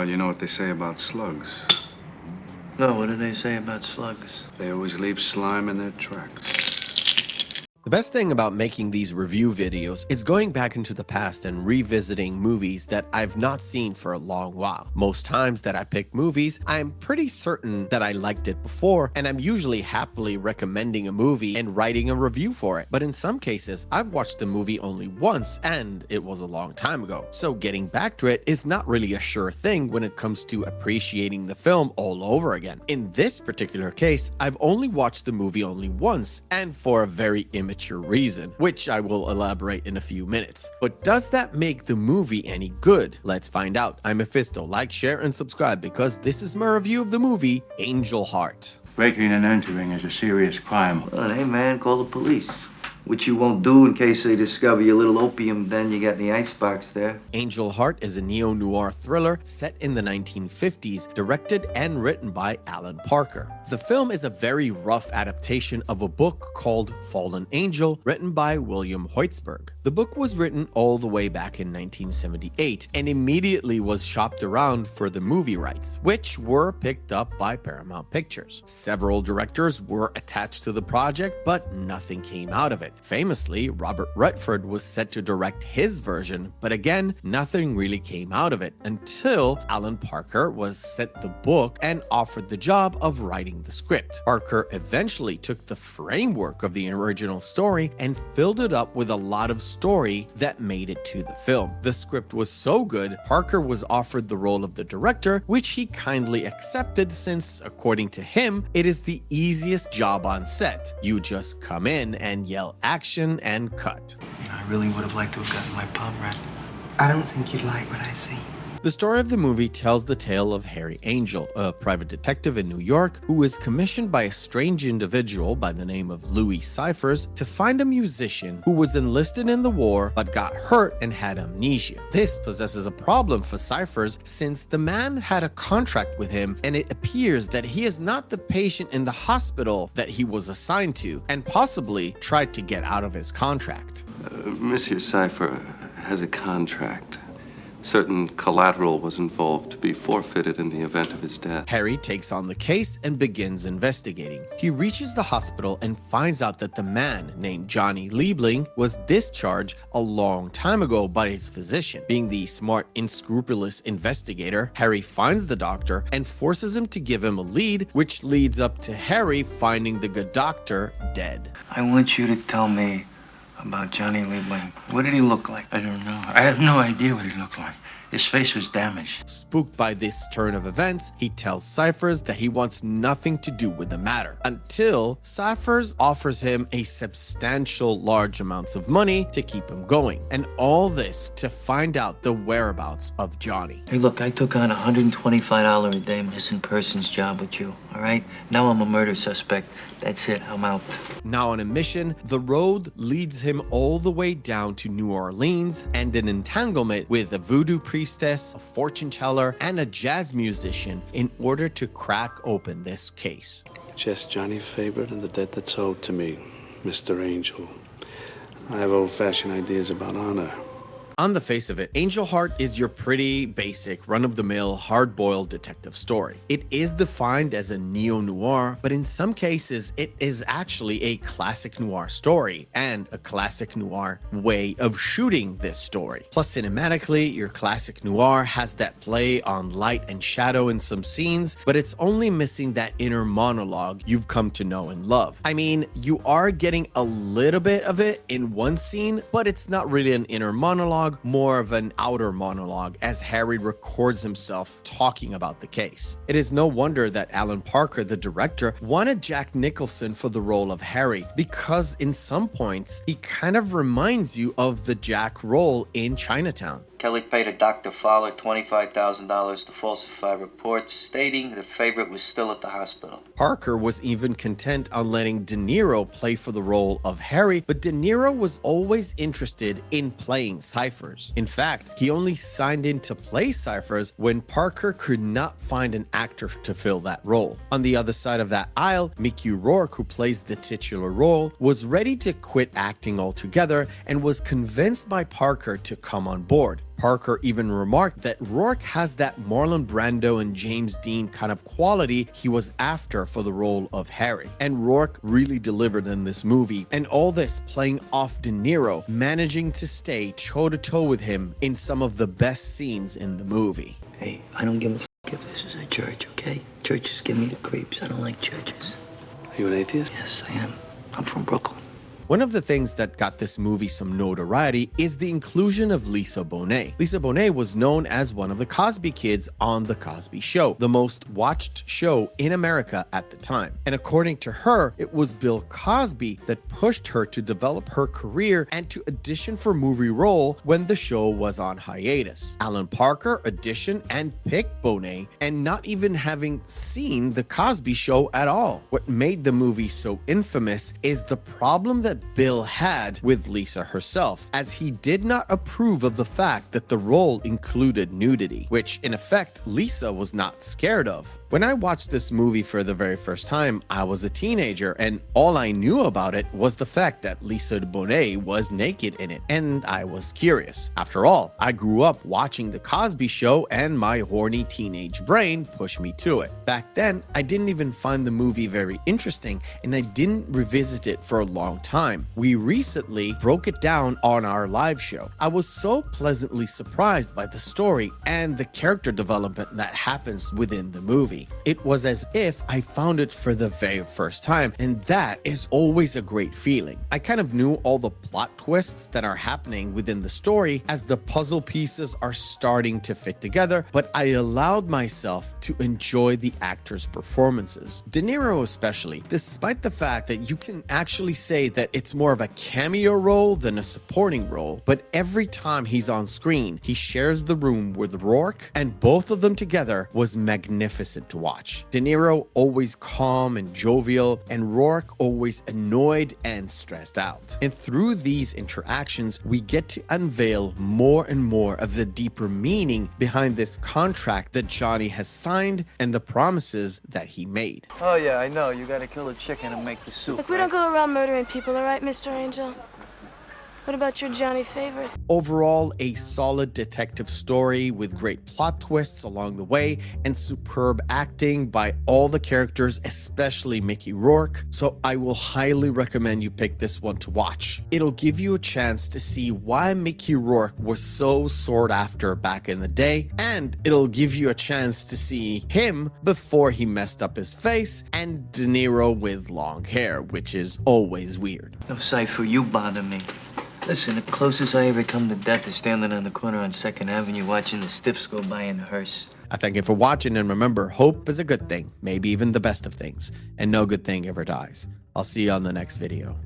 Well, you know what they say about slugs. No, what do they say about slugs? They always leave slime in their tracks. The best thing about making these review videos is going back into the past and revisiting movies that I've not seen for a long while. Most times that I pick movies, I'm pretty certain that I liked it before, and I'm usually happily recommending a movie and writing a review for it. But in some cases, I've watched the movie only once, and it was a long time ago. So getting back to it is not really a sure thing when it comes to appreciating the film all over again. In this particular case, I've only watched the movie only once, and for a very immature reason, which I will elaborate in a few minutes. But does that make the movie any good? Let's find out. I'm Meffistoe. Like, share, and subscribe because this is my review of the movie Angel Heart. Breaking and entering is a serious crime. Well, hey, man, call the police. Which you won't do in case they discover your little opium den you got in the icebox there. Angel Heart is a neo-noir thriller set in the 1950s, directed and written by Alan Parker. The film is a very rough adaptation of a book called Fallen Angel, written by William Hoitzberg. The book was written all the way back in 1978 and immediately was shopped around for the movie rights, which were picked up by Paramount Pictures. Several directors were attached to the project, but nothing came out of it. Famously, Robert Redford was set to direct his version, but again, nothing really came out of it until Alan Parker was sent the book and offered the job of writing the script. Parker eventually took the framework of the original story and filled it up with a lot of story that made it to the film. The script was so good, Parker was offered the role of the director, which he kindly accepted since, according to him, it is the easiest job on set. You just come in and yell action and cut. You know, I really would have liked to have gotten my palm read. I don't think you'd like what I see. The story of the movie tells the tale of Harry Angel, a private detective in New York who is commissioned by a strange individual by the name of Louis Cyphers to find a musician who was enlisted in the war but got hurt and had amnesia. This possesses a problem for Cyphers since the man had a contract with him and it appears that he is not the patient in the hospital that he was assigned to and possibly tried to get out of his contract. Monsieur Cypher has a contract. Certain collateral was involved to be forfeited in the event of his death. Harry takes on the case and begins investigating. He reaches the hospital and finds out that the man named Johnny Liebling was discharged a long time ago by his physician. Being the smart, unscrupulous investigator, Harry finds the doctor and forces him to give him a lead, which leads up to Harry finding the good doctor dead. I want you to tell me about Johnny Liebling. What did he look like? I don't know. I have no idea what he looked like. His face was damaged. Spooked by this turn of events, he tells Cyphers that he wants nothing to do with the matter, until Cyphers offers him a substantial large amounts of money to keep him going, and all this to find out the whereabouts of Johnny. Hey, look, I took on a $125 a day missing persons job with you, all right? Now I'm a murder suspect. That's it, I'm out. Now on a mission, the road leads him all the way down to New Orleans and an entanglement with a voodoo priestess, a fortune teller, and a jazz musician in order to crack open this case. Just Johnny's favorite and the debt that's owed to me, Mr. Angel. I have old-fashioned ideas about honor. On the face of it, Angel Heart is your pretty basic, run-of-the-mill, hard-boiled detective story. It is defined as a neo-noir, but in some cases, it is actually a classic noir story and a classic noir way of shooting this story. Plus, cinematically, your classic noir has that play on light and shadow in some scenes, but it's only missing that inner monologue you've come to know and love. I mean, you are getting a little bit of it in one scene, but it's not really an inner monologue, more of an outer monologue as Harry records himself talking about the case. It is no wonder that Alan Parker, the director, wanted Jack Nicholson for the role of Harry, because in some points, he kind of reminds you of the Jack role in Chinatown. Kelly paid a Dr. Fowler $25,000 to falsify reports stating the favorite was still at the hospital. Parker was even content on letting De Niro play for the role of Harry, but De Niro was always interested in playing Cyphers. In fact, he only signed in to play Cyphers when Parker could not find an actor to fill that role. On the other side of that aisle, Mickey Rourke, who plays the titular role, was ready to quit acting altogether and was convinced by Parker to come on board. Parker even remarked that Rourke has that Marlon Brando and James Dean kind of quality he was after for the role of Harry. And Rourke really delivered in this movie, and all this playing off De Niro, managing to stay toe-to-toe with him in some of the best scenes in the movie. Hey, I don't give a if this is a church, okay? Churches give me the creeps. I don't like churches. Are you an atheist? Yes, I am. I'm from Brooklyn. One of the things that got this movie some notoriety is the inclusion of Lisa Bonet. Lisa Bonet was known as one of the Cosby kids on The Cosby Show, the most watched show in America at the time. And according to her, it was Bill Cosby that pushed her to develop her career and to audition for movie role when the show was on hiatus. Alan Parker auditioned and picked Bonet, and not even having seen The Cosby Show at all. What made the movie so infamous is the problem that Bill had with Lisa herself, as he did not approve of the fact that the role included nudity, which in effect Lisa was not scared of. When I watched this movie for the very first time, I was a teenager, and all I knew about it was the fact that Lisa Bonet was naked in it, and I was curious. After all, I grew up watching The Cosby Show, and my horny teenage brain pushed me to it. Back then, I didn't even find the movie very interesting, and I didn't revisit it for a long time. We recently broke it down on our live show. I was so pleasantly surprised by the story and the character development that happens within the movie. It was as if I found it for the very first time, and that is always a great feeling. I kind of knew all the plot twists that are happening within the story as the puzzle pieces are starting to fit together, but I allowed myself to enjoy the actors' performances. De Niro especially, despite the fact that you can actually say that it's more of a cameo role than a supporting role, but every time he's on screen, he shares the room with Rourke, and both of them together was magnificent to watch. De Niro always calm and jovial, and Rourke always annoyed and stressed out. And through these interactions, we get to unveil more and more of the deeper meaning behind this contract that Johnny has signed and the promises that he made. Oh, yeah, I know. You gotta kill a chicken and make the soup. Look, we don't go around murdering people, all right, Mr. Angel? What about your Johnny favorite? Overall, a solid detective story with great plot twists along the way and superb acting by all the characters, especially Mickey Rourke. So I will highly recommend you pick this one to watch. It'll give you a chance to see why Mickey Rourke was so sought after back in the day, and it'll give you a chance to see him before he messed up his face, and De Niro with long hair, which is always weird. No, Cypher, you bother me. Listen, the closest I ever come to death is standing on the corner on 2nd Avenue watching the stiffs go by in the hearse. I thank you for watching, and remember, hope is a good thing, maybe even the best of things, and no good thing ever dies. I'll see you on the next video.